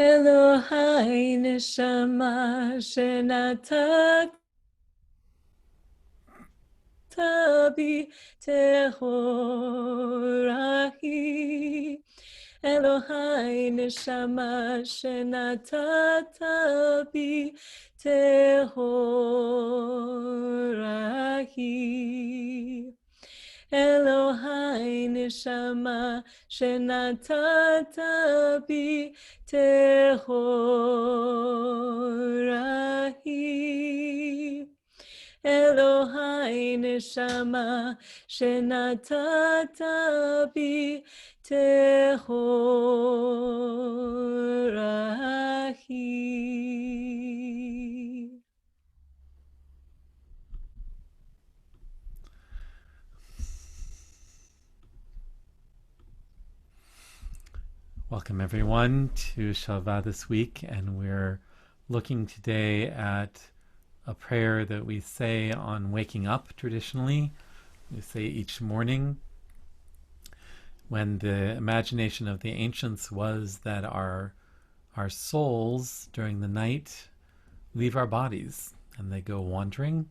Elohai neshama shenatata bi tehorahi. Elohai neshama shenatata bi tehorahi. Elohai neshama shenatata bi tehorahi. Elohai neshama shenatata bi tehorahi. Welcome everyone to Shalvah this week, and we're looking today at a prayer that we say on waking up traditionally. We say each morning when the imagination of the ancients was that our souls during the night leave our bodies and they go wandering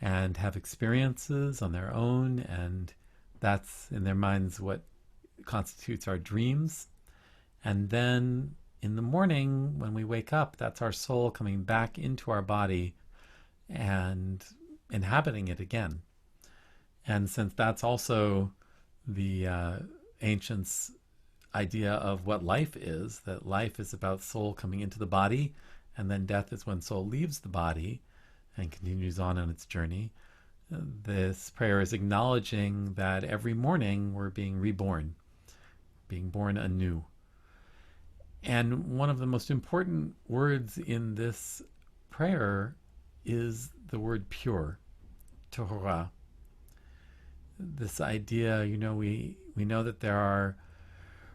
and have experiences on their own, and that's in their minds what constitutes our dreams. And then in the morning, when we wake up, that's our soul coming back into our body and inhabiting it again. And since that's also the ancients' idea of what life is, that life is about soul coming into the body, and then death is when soul leaves the body and continues on its journey, this prayer is acknowledging that every morning we're being reborn, being born anew. And one of the most important words in this prayer is the word pure, Torah. This idea, we know that there are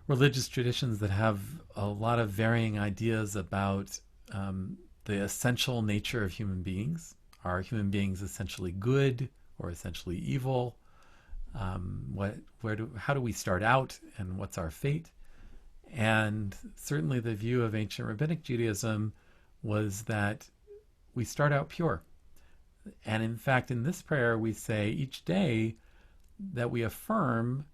religious traditions that have a lot of varying ideas about the essential nature of human beings. Are human beings essentially good or essentially evil? How do we start out, and what's our fate? And certainly the view of ancient rabbinic Judaism was that we start out pure. And in fact, in this prayer, we say each day that we affirm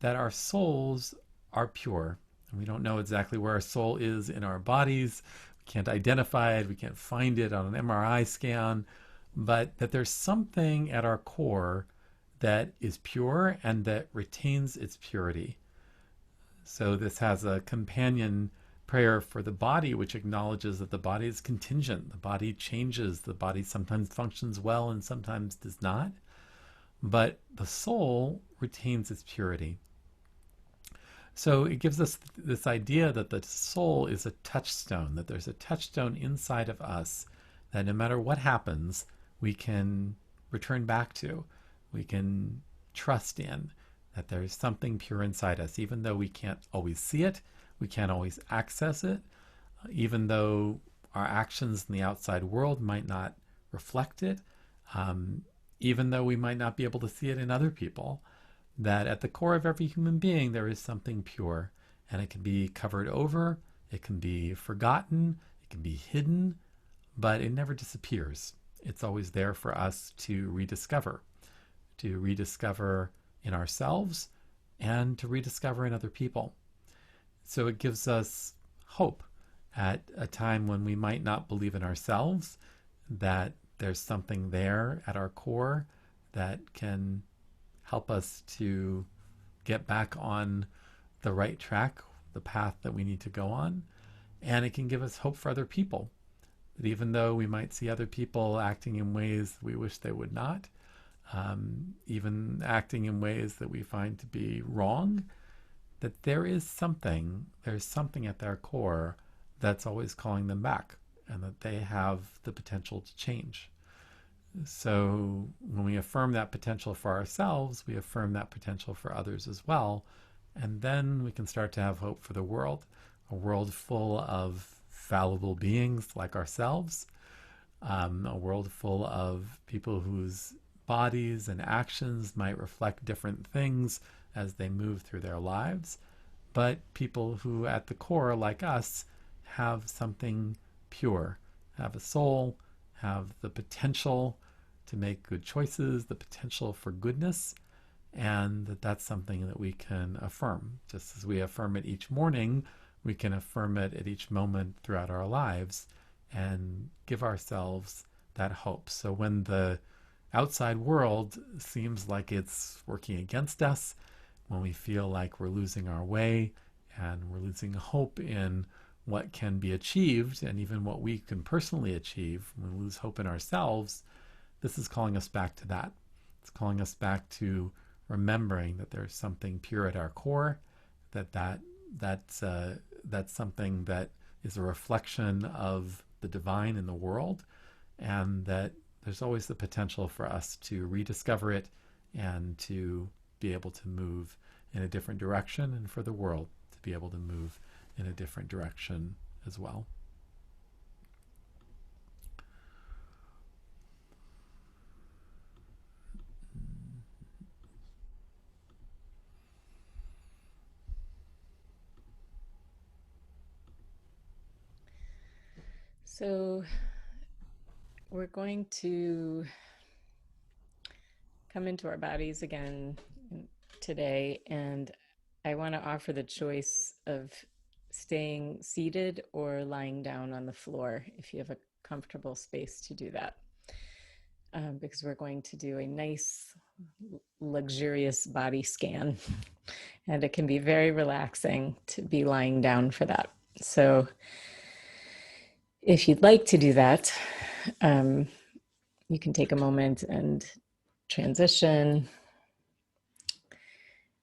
that our souls are pure. And we don't know exactly where our soul is in our bodies. We can't identify it. We can't find it on an MRI scan. But that there's something at our core that is pure and that retains its purity. So this has a companion prayer for the body, which acknowledges that the body is contingent. The body changes. The body sometimes functions well and sometimes does not. But the soul retains its purity. So it gives us this idea that the soul is a touchstone, that there's a touchstone inside of us that no matter what happens, we can return back to, we can trust in, that there's something pure inside us, even though we can't always see it, we can't always access it, even though our actions in the outside world might not reflect it, even though we might not be able to see it in other people, that at the core of every human being there is something pure, and it can be covered over, it can be forgotten, it can be hidden, but it never disappears. It's always there for us to rediscover in ourselves and to rediscover in other people. So it gives us hope at a time when we might not believe in ourselves, that there's something there at our core that can help us to get back on the right track, the path that we need to go on. And it can give us hope for other people, that even though we might see other people acting in ways we wish they would not, even acting in ways that we find to be wrong, that there's something at their core that's always calling them back, and that they have the potential to change. So when we affirm that potential for ourselves, we affirm that potential for others as well, and then we can start to have hope for the world, a world full of fallible beings like ourselves, a world full of people whose bodies and actions might reflect different things as they move through their lives, but people who at the core, like us, have something pure, have a soul, have the potential to make good choices, the potential for goodness, and that's something that we can affirm. Just as we affirm it each morning, we can affirm it at each moment throughout our lives and give ourselves that hope. So when the outside world seems like it's working against us, when we feel like we're losing our way and we're losing hope in what can be achieved and even what we can personally achieve, when we lose hope in ourselves, this is calling us back to that. It's calling us back to remembering that there's something pure at our core, that's something that is a reflection of the divine in the world, and that there's always the potential for us to rediscover it and to be able to move in a different direction, and for the world to be able to move in a different direction as well. So we're going to come into our bodies again today, and I want to offer the choice of staying seated or lying down on the floor if you have a comfortable space to do that. Because we're going to do a nice, luxurious body scan, and it can be very relaxing to be lying down for that. So if you'd like to do that, you can take a moment and transition.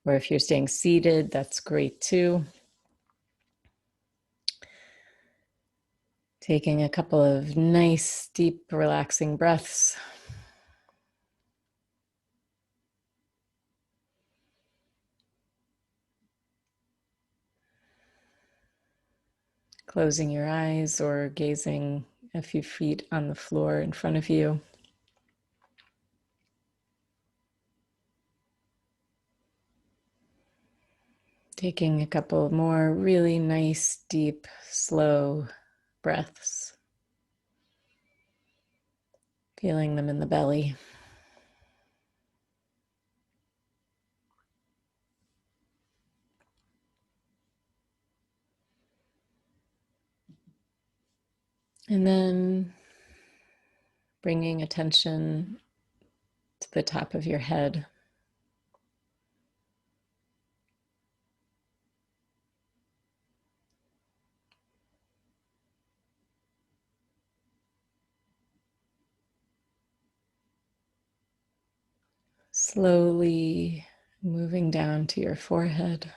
Or if you're staying seated, that's great too. Taking a couple of nice, deep, relaxing breaths. Closing your eyes or gazing a few feet on the floor in front of you. Taking a couple more really nice, deep, slow breaths. Feeling them in the belly. And then bringing attention to the top of your head. Slowly moving down to your forehead.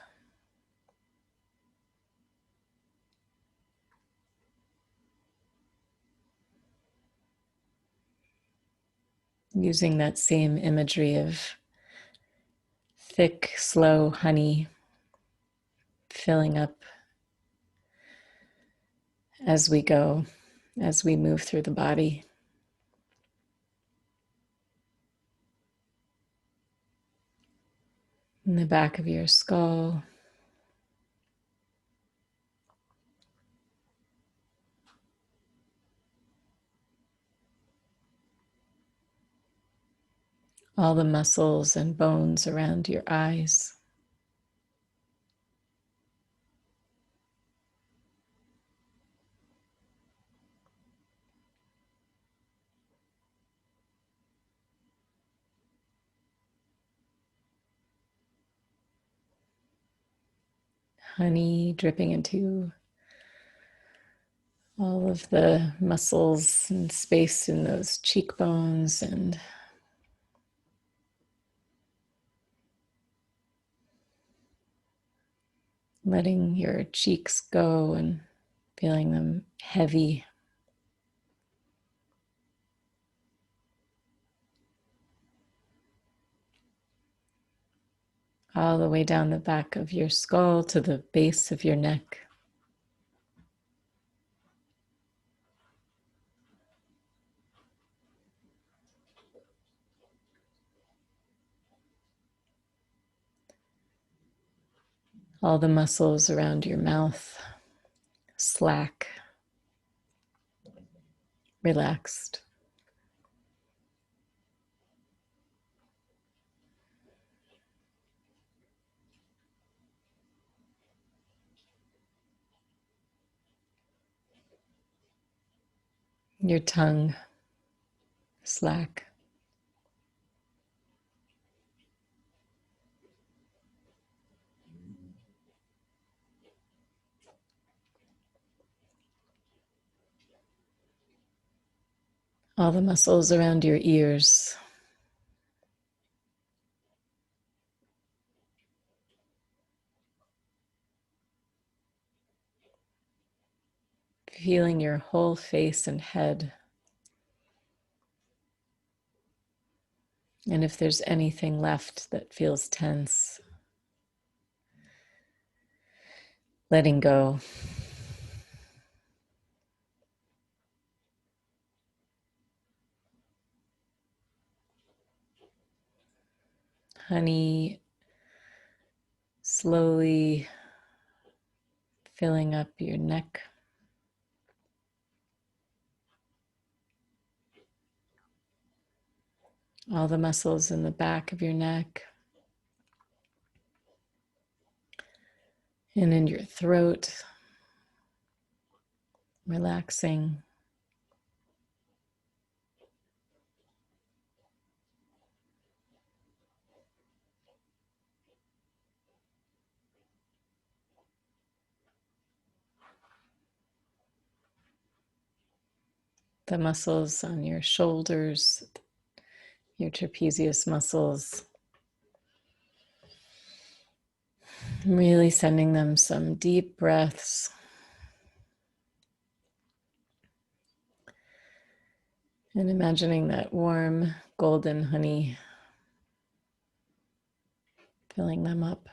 Using that same imagery of thick, slow honey filling up as we go, as we move through the body. In the back of your skull. All the muscles and bones around your eyes. Honey dripping into all of the muscles and space in those cheekbones, and letting your cheeks go and feeling them heavy. All the way down the back of your skull to the base of your neck. All the muscles around your mouth slack, relaxed. Your tongue, slack. All the muscles around your ears. Feeling your whole face and head. And if there's anything left that feels tense, letting go. Honey, slowly filling up your neck. All the muscles in the back of your neck and in your throat, relaxing. The muscles on your shoulders, your trapezius muscles, really sending them some deep breaths. And imagining that warm golden honey filling them up.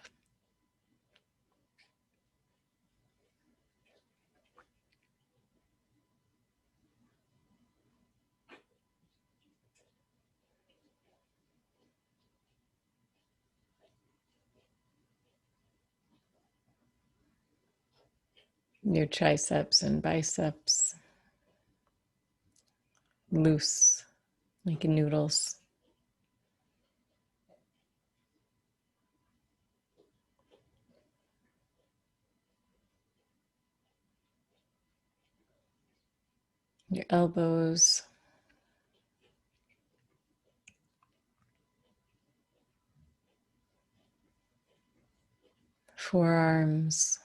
Your triceps and biceps loose like noodles. Your elbows, forearms,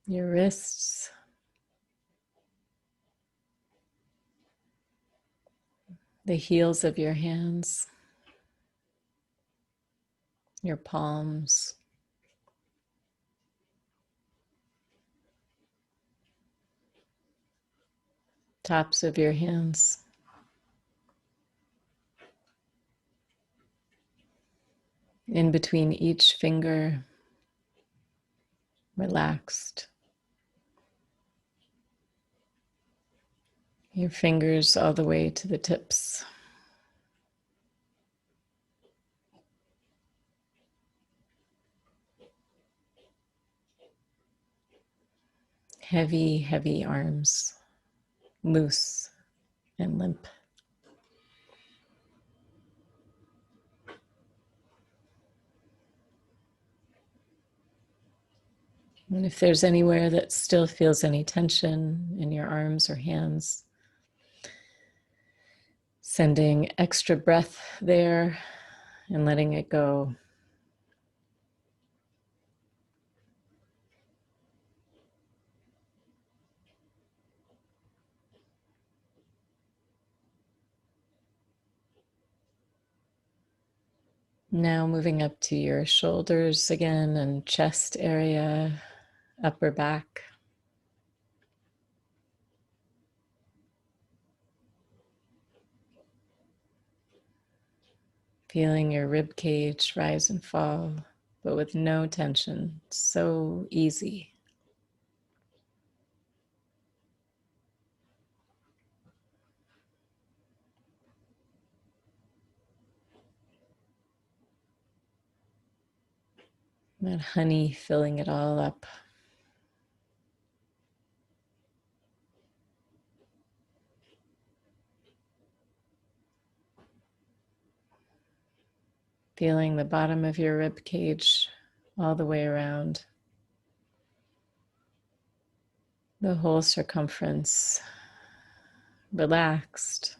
your wrists, the heels of your hands, your palms, tops of your hands. In between each finger, relaxed. Your fingers all the way to the tips. Heavy, heavy arms, loose and limp. And if there's anywhere that still feels any tension in your arms or hands, sending extra breath there and letting it go. Now moving up to your shoulders again and chest area, upper back. Feeling your rib cage rise and fall, but with no tension. So easy. That honey filling it all up. Feeling the bottom of your rib cage all the way around, the whole circumference, relaxed,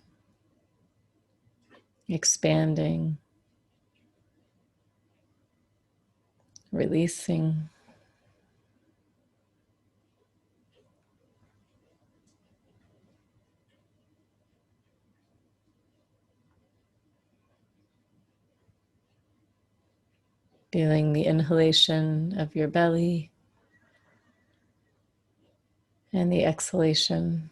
expanding, releasing. Feeling the inhalation of your belly and the exhalation.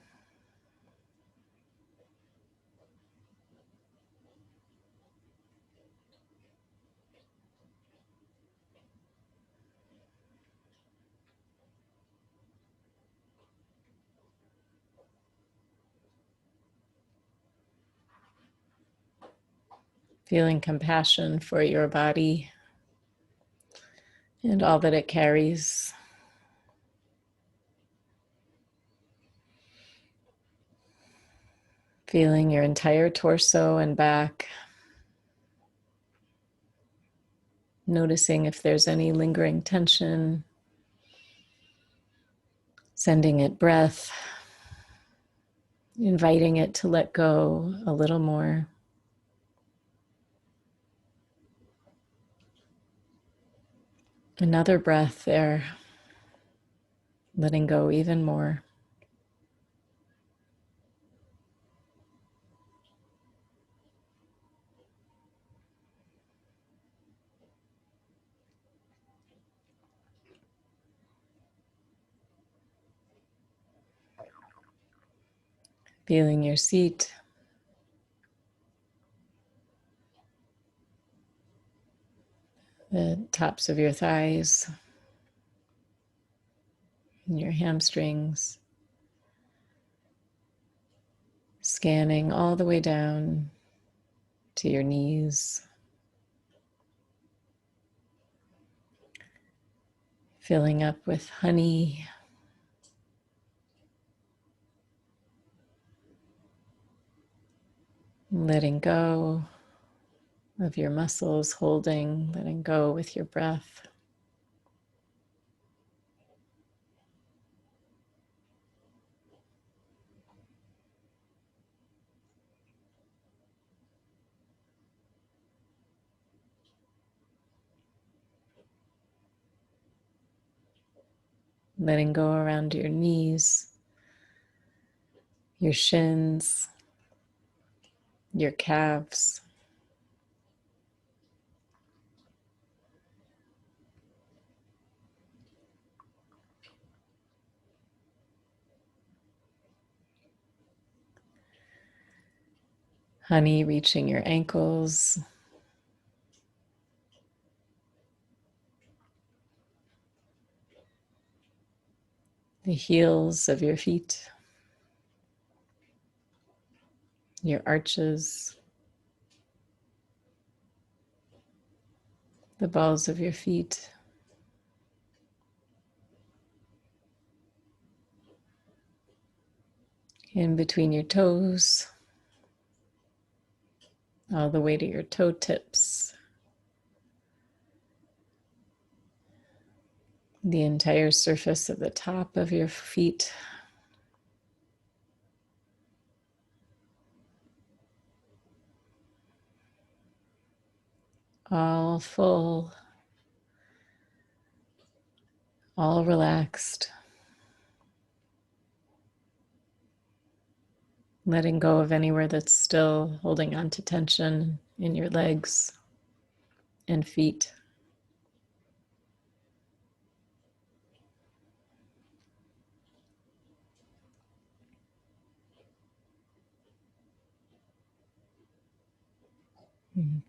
Feeling compassion for your body and all that it carries. Feeling your entire torso and back. Noticing if there's any lingering tension. Sending it breath. Inviting it to let go a little more. Another breath there. Letting go even more. Feeling your seat. The tops of your thighs. And your hamstrings. Scanning all the way down to your knees. Filling up with honey. Letting go of your muscles, holding, letting go with your breath. Letting go around your knees, your shins, your calves. Honey reaching your ankles. The heels of your feet. Your arches. The balls of your feet. In between your toes. All the way to your toe tips. The entire surface of the top of your feet. All full, all relaxed. Letting go of anywhere that's still holding on to tension in your legs and feet.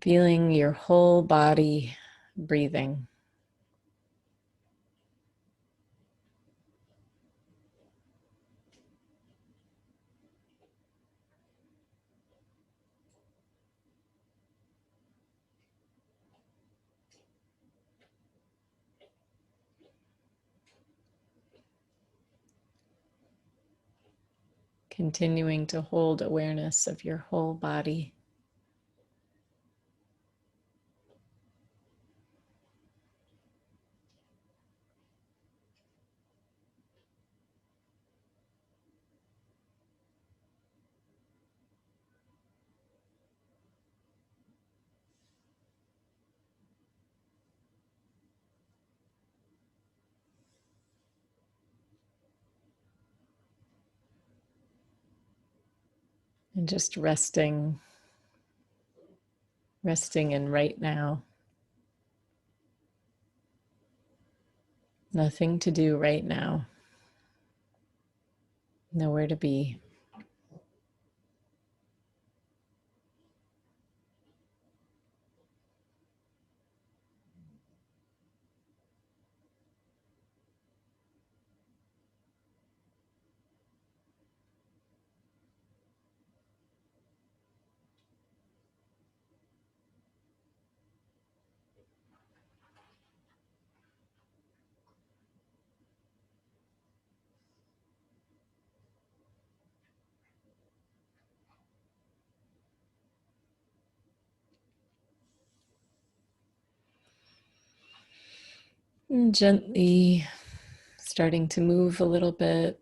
Feeling your whole body breathing. continuing to hold awareness of your whole body. And just resting in right now. Nothing to do right now. Nowhere to be. And gently starting to move a little bit.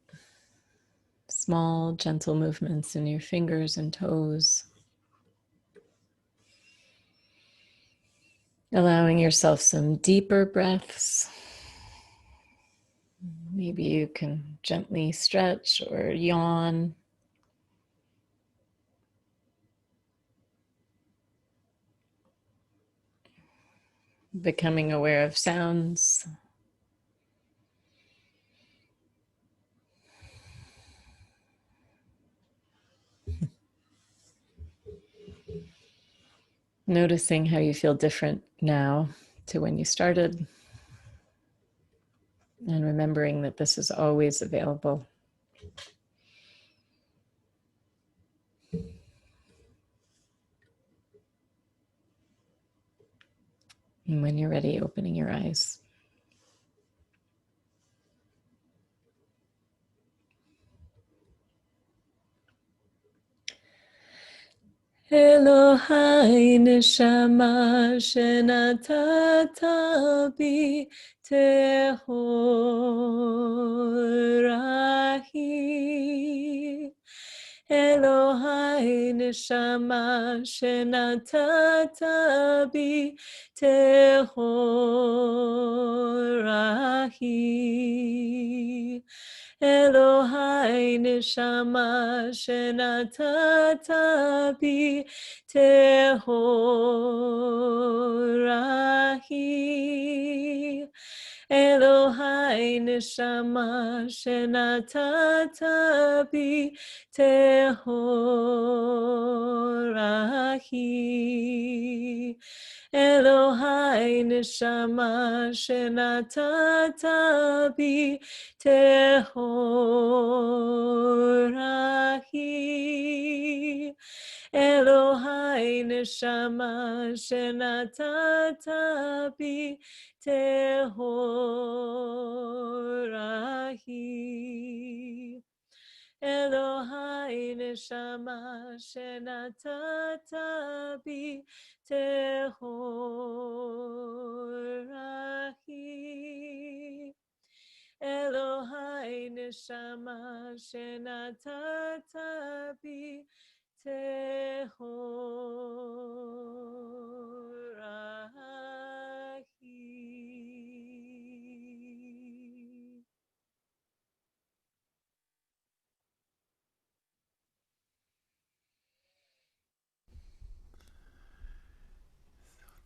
Small, gentle movements in your fingers and toes. Allowing yourself some deeper breaths. Maybe you can gently stretch or yawn. Becoming aware of sounds. Noticing how you feel different now to when you started. And remembering that this is always available. And when you're ready, opening your eyes. Elohai neshama shenatata bi tehorahi. Elohai neshama shenatata bi tehorahi. Elohai neshama shenatata bi tehorahi. Elohai neshama shenatata bi tehorahi. Elohai neshama shenatata bi tehorahi. Elohai neshama shenatata bi tehorahi. Elohai neshama shenatata bi tehorahi. Elohai neshama shenatata bi tehorahi.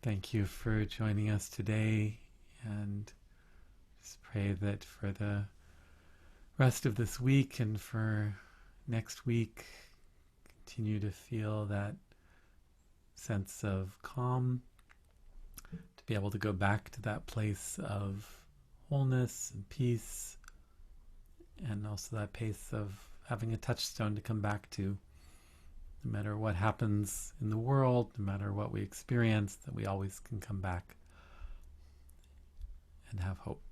Thank you for joining us today, and just pray that for the rest of this week and for next week, continue to feel that sense of calm, to be able to go back to that place of wholeness and peace, and also that place of having a touchstone to come back to. No matter what happens in the world, no matter what we experience, that we always can come back and have hope.